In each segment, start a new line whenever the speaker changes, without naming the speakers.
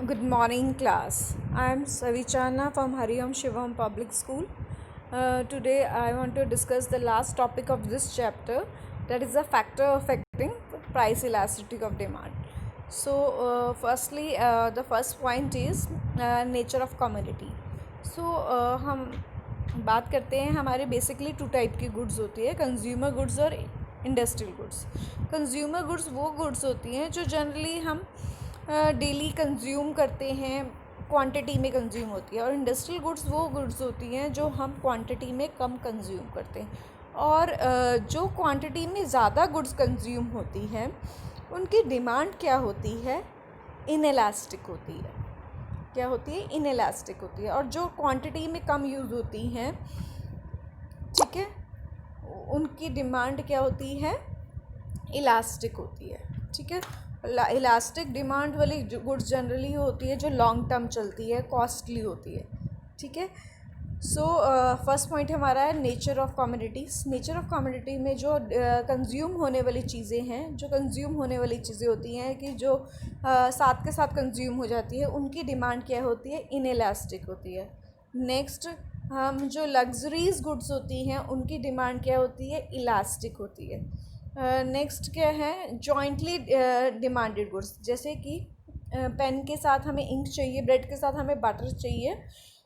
Good morning, class. I am Savichana from Hariom Shivam Public School. Today, I want to discuss the last topic of this chapter, that is the factor affecting price elasticity of demand. So, firstly, the first point is nature of commodity. So, हम बात करते हैं हमारे basically to type की goods होती है, consumer goods और industrial goods. Consumer goods वो गुड्स होती हैं जो जनरली हम डेली कंज्यूम करते हैं, क्वांटिटी में कंज्यूम होती है. और इंडस्ट्रियल गुड्स वो गुड्स होती हैं जो हम क्वांटिटी में कम कंज्यूम करते हैं. और जो क्वांटिटी में ज़्यादा गुड्स कंज्यूम होती हैं उनकी डिमांड क्या होती है? इनएलास्टिक होती है. क्या होती है? इनएलास्टिक होती है. और जो क्वांटिटी में कम यूज़ होती हैं, ठीक है, उनकी डिमांड क्या होती है? इलास्टिक होती है. ठीक है. इलास्टिक डिमांड वाली गुड्स जनरली होती है जो लॉन्ग टर्म चलती है, कॉस्टली होती है. ठीक है. सो फर्स्ट पॉइंट हमारा है nature of commodities. Nature of commodity में जो कंज्यूम होने वाली चीज़ें हैं, जो कंज्यूम होने वाली चीज़ें होती हैं कि जो साथ के साथ कंज्यूम हो जाती है, उनकी डिमांड क्या होती है? इनएलास्टिक होती है. नेक्स्ट, हम जो लग्जरीज गुड्स होती हैं उनकी डिमांड क्या होती है? इलास्टिक होती है. नेक्स्ट क्या है? जॉइंटली डिमांडेड गुड्स, जैसे कि पेन के साथ हमें इंक चाहिए, ब्रेड के साथ हमें बटर चाहिए,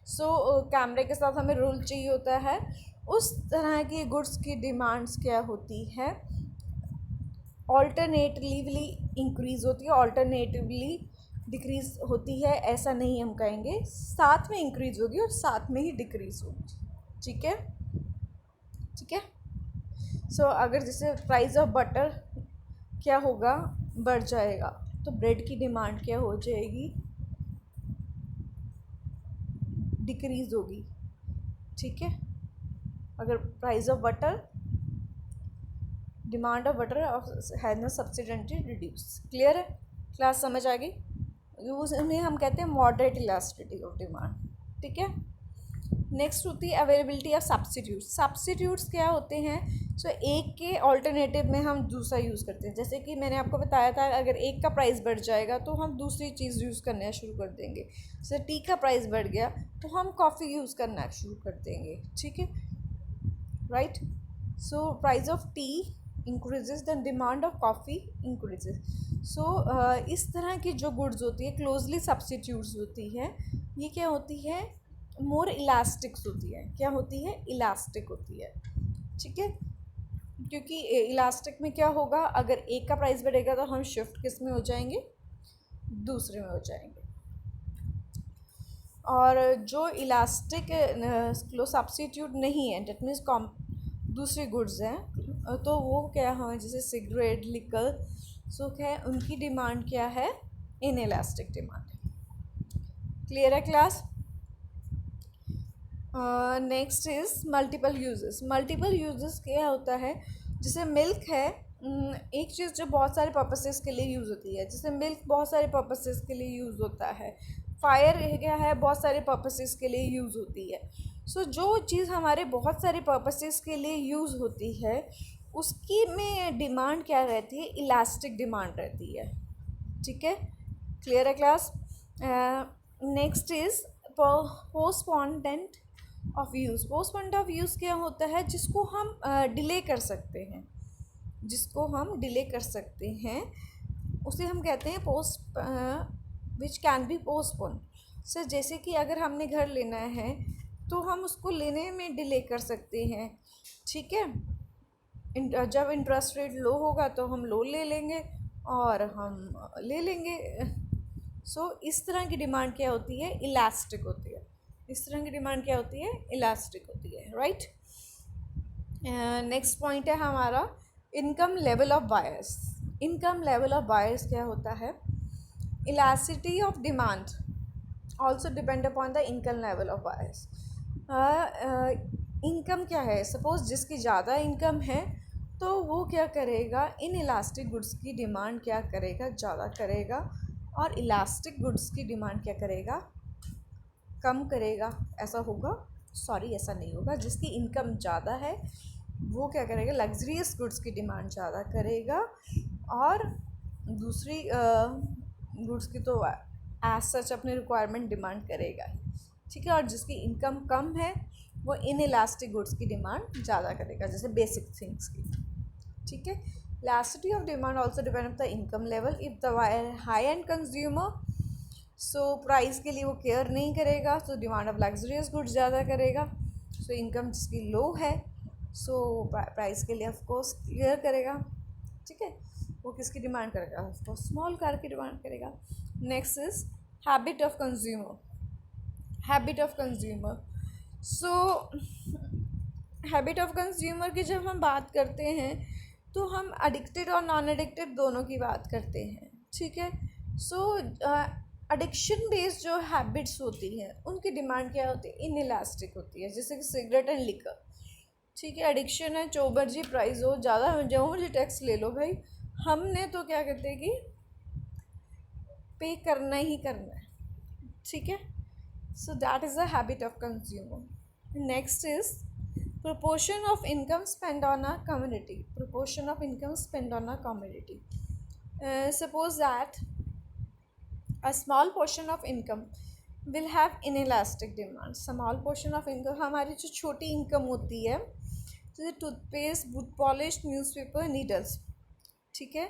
सो कैमरे के साथ हमें रोल चाहिए होता है. उस तरह की गुड्स की डिमांड्स क्या होती है? ऑल्टरनेटिवली इंक्रीज़ होती है, ऑल्टरनेटिवली डिक्रीज़ होती है, ऐसा नहीं हम कहेंगे. साथ में इंक्रीज़ होगी और साथ में ही डिक्रीज़ होगी. ठीक है. ठीक है. सो अगर जैसे प्राइस ऑफ बटर क्या होगा? बढ़ जाएगा, तो ब्रेड की डिमांड क्या हो जाएगी? डिक्रीज़ होगी. ठीक है. अगर price of butter, demand of butter has न सब्सिडेंटली रिड्यूस. क्लियर है? क्लास समझ आ गई? उन्हें हम कहते हैं मॉडरेट इलास्टिसिटी ऑफ डिमांड. ठीक है. नेक्स्ट होती है अवेलेबिलिटी ऑफ सब्स्टिट्यूट्स. सब्स्टिट्यूट्स क्या होते हैं? सो एक के ऑल्टरनेटिव में हम दूसरा यूज़ करते हैं. जैसे कि मैंने आपको बताया था, अगर एक का प्राइस बढ़ जाएगा तो हम दूसरी चीज़ यूज़ करना शुरू कर देंगे. जैसे टी का प्राइस बढ़ गया तो हम कॉफ़ी यूज़ करना शुरू कर देंगे. ठीक है. Right. So price of tea increases, then demand of coffee increases. So इस तरह की जो गुड्स होती है, क्लोजली सब्स्टिट्यूट्स होती है, ये क्या होती है? मोर इलास्टिक्स होती है. क्या होती है? इलास्टिक होती है. ठीक है. क्योंकि इलास्टिक में क्या होगा? अगर एक का प्राइस बढ़ेगा तो हम शिफ्ट किस में हो जाएंगे? दूसरे में हो जाएंगे. और जो इलास्टिक सब्स्टिट्यूट नहीं है, डेट मीन्स दूसरी गुड्स हैं, तो वो क्या है? जैसे सिगरेट, लिकर, सो क्या है? उनकी डिमांड क्या है? Inelastic demand. क्लियर है class? Next is multiple uses. Multiple uses क्या होता है? जैसे मिल्क है, एक चीज़ जो बहुत सारे पर्पसेस के लिए यूज़ होती है. जैसे मिल्क बहुत सारे पर्पसेस के लिए यूज़ होता है. फायर क्या है? बहुत सारे पर्पसेस के लिए यूज़ होती है. सो जो चीज़ हमारे बहुत सारे पर्पसेस के लिए यूज़ होती है उसकी में डिमांड क्या रहती है? इलास्टिक डिमांड रहती है. ठीक है. क्लियर है class? Next is postponement of use. Postponement of use क्या होता है? जिसको हम डिले कर सकते हैं, जिसको हम डिले कर सकते हैं उसे हम कहते हैं post which can be postpone. Sir जैसे कि अगर हमने घर लेना है तो हम उसको लेने में डिले कर सकते हैं. ठीक है. जब इंटरेस्ट रेट लो होगा तो हम लोन ले लेंगे और हम ले लेंगे. सो इस तरह की डिमांड क्या होती है? इलास्टिक होती है. इस तरह की डिमांड क्या होती है? इलास्टिक होती है. राइट. नेक्स्ट पॉइंट है हमारा income level of buyers. Income level of buyers क्या होता है? Elasticity of demand also depend upon the income level of buyers. Income क्या है? सपोज जिसकी ज़्यादा इनकम है तो वो क्या करेगा? इन इलास्टिक गुड्स की डिमांड क्या करेगा? ज़्यादा करेगा. और इलास्टिक गुड्स की डिमांड क्या करेगा? कम करेगा. ऐसा होगा? सॉरी, ऐसा नहीं होगा. जिसकी इनकम ज़्यादा है वो क्या करेगा? लग्जरियस गुड्स की डिमांड ज़्यादा करेगा. और दूसरी गुड्स की तो एज सच अपनी रिक्वायरमेंट डिमांड करेगा ही, ठीक है। और जिसकी इनकम कम है वो इन इलास्टिक गुड्स की डिमांड ज़्यादा करेगा, जैसे बेसिक थिंग्स की, ठीक है। Elasticity of demand also depend on the income level. If the high and consumer, so price के लिए वो केयर नहीं करेगा, तो डिमांड ऑफ लग्जरियस गुड्स ज़्यादा करेगा। सो इनकम जिसकी लो है, सो प्राइस के लिए ऑफकोर्स केयर करेगा, ठीक है। वो किसकी डिमांड करेगा? ऑफकोर्स स्मॉल कार की डिमांड करेगा। Next is habit of consumer. Habit of consumer, so habit of consumer की जब हम बात करते हैं तो हम एडिक्टेड और नॉन एडिक्टेड दोनों की बात करते हैं, ठीक है। सो एडिक्शन बेस्ड जो हैबिट्स होती हैं उनकी डिमांड क्या होती है? इनइलास्टिक होती है, जैसे कि सिगरेट एंड लिकर, ठीक है। एडिक्शन है, जो मर्जी प्राइस हो, ज़्यादा जो मर्जी टैक्स ले लो भाई, हमने तो क्या कहते हैं कि पे करना ही करना है, ठीक है। So that is the habit of consumer. Next is proportion of income spent on a commodity. Proportion of income spent on a commodity. Suppose that a small portion of income will have inelastic demand. Small portion of income, हमारी जो छोटी income होती है, जैसे toothpaste, boot polish, newspaper, needles, ठीक है,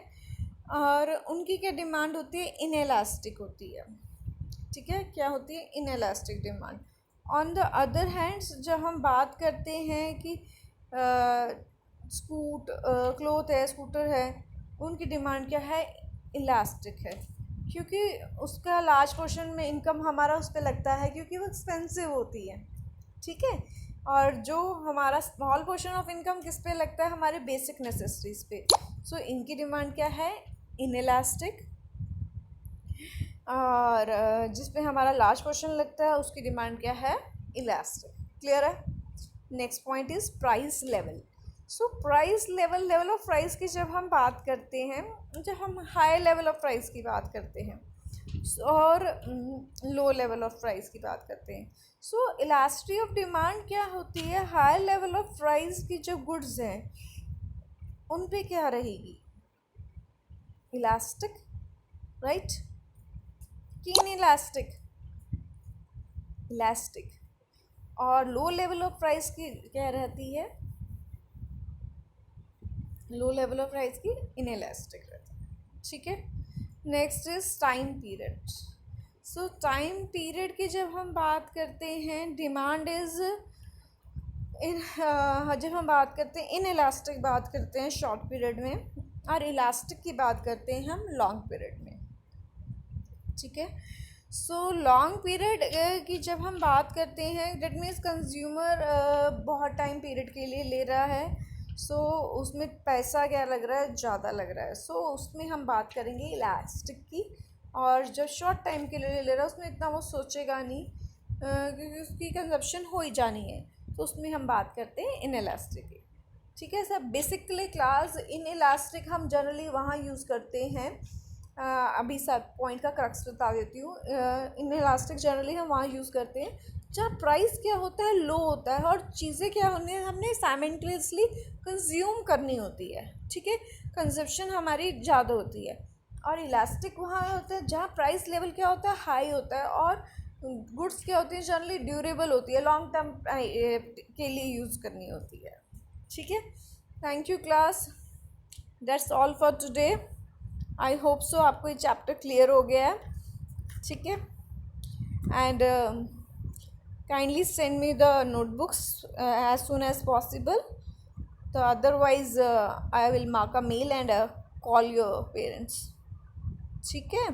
और उनकी क्या डिमांड होती है? इनएलास्टिक होती है, ठीक है। क्या होती है? Inelastic demand. On the other hands जब हम बात करते हैं कि क्लोथ है, स्कूटर है, उनकी डिमांड क्या है? इलास्टिक है, क्योंकि उसका लार्ज पोर्शन में इनकम हमारा उस पर लगता है, क्योंकि वो एक्सपेंसिव होती है, ठीक है। और जो हमारा स्मॉल पोर्शन ऑफ इनकम किस पे लगता है? हमारे बेसिक नेसेसिटीज़ पे। सो इनकी डिमांड क्या है? इनइलास्टिक। और जिस पे हमारा लार्ज पोर्शन लगता है उसकी डिमांड क्या है? इलास्टिक। क्लियर है? Next point is price level. So price level, level of price की जब हम बात करते हैं, जब हम हाई लेवल ऑफ प्राइस की बात करते हैं और लो लेवल ऑफ प्राइस की बात करते हैं, सो इलास्टिसिटी ऑफ डिमांड क्या होती है? हाई लेवल ऑफ प्राइस की जो गुड्स हैं उन पे क्या रहेगी? इलास्टिक, राइट, कि इनइलास्टिक? इलास्टिक। और लो लेवल ऑफ प्राइस की क्या रहती है? लो लेवल ऑफ प्राइस की इनइलास्टिक रहती है, ठीक है। Next is time period. So time period की जब हम बात करते हैं, डिमांड इज जब हम बात करते हैं इनइलास्टिक बात करते हैं शॉर्ट पीरियड में, और इलास्टिक की बात करते हैं हम लॉन्ग पीरियड में, ठीक है। सो लॉन्ग पीरियड की जब हम बात करते हैं, डेट मीन्स कंज्यूमर बहुत टाइम पीरियड के लिए ले रहा है, सो उसमें पैसा क्या लग रहा है? ज़्यादा लग रहा है। सो उसमें हम बात करेंगे इलास्टिक की। और जो शॉर्ट टाइम के लिए ले रहा है उसमें इतना वो सोचेगा नहीं, क्योंकि उसकी कंजप्शन हो ही जानी है, तो उसमें हम बात करते हैं इनइलास्टिक की, ठीक है। सर बेसिकली क्लास इनइलास्टिक हम जनरली वहाँ यूज़ करते हैं, अभी सब पॉइंट का क्रक्स बता देती हूँ। इनइलास्टिक जनरली हम वहाँ यूज़ करते हैं जहाँ प्राइस क्या होता है? लो होता है, और चीज़ें क्या होनी है? हमने साइमल्टेनियसली कंज्यूम करनी होती है, ठीक है, कंजप्शन हमारी ज़्यादा होती है। और इलास्टिक वहाँ होता है जहाँ प्राइस लेवल क्या होता है? हाई होता है, और गुड्स क्या होती है? जनरली ड्यूरेबल होती है, लॉन्ग टर्म के लिए यूज़ करनी होती है, ठीक है। Thank you class, that's all for today. I hope so आपको ये चैप्टर क्लियर हो गया है, ठीक है। And kindly send me the notebooks as soon as possible, तो otherwise I will mark a mail and call your parents, ठीक है।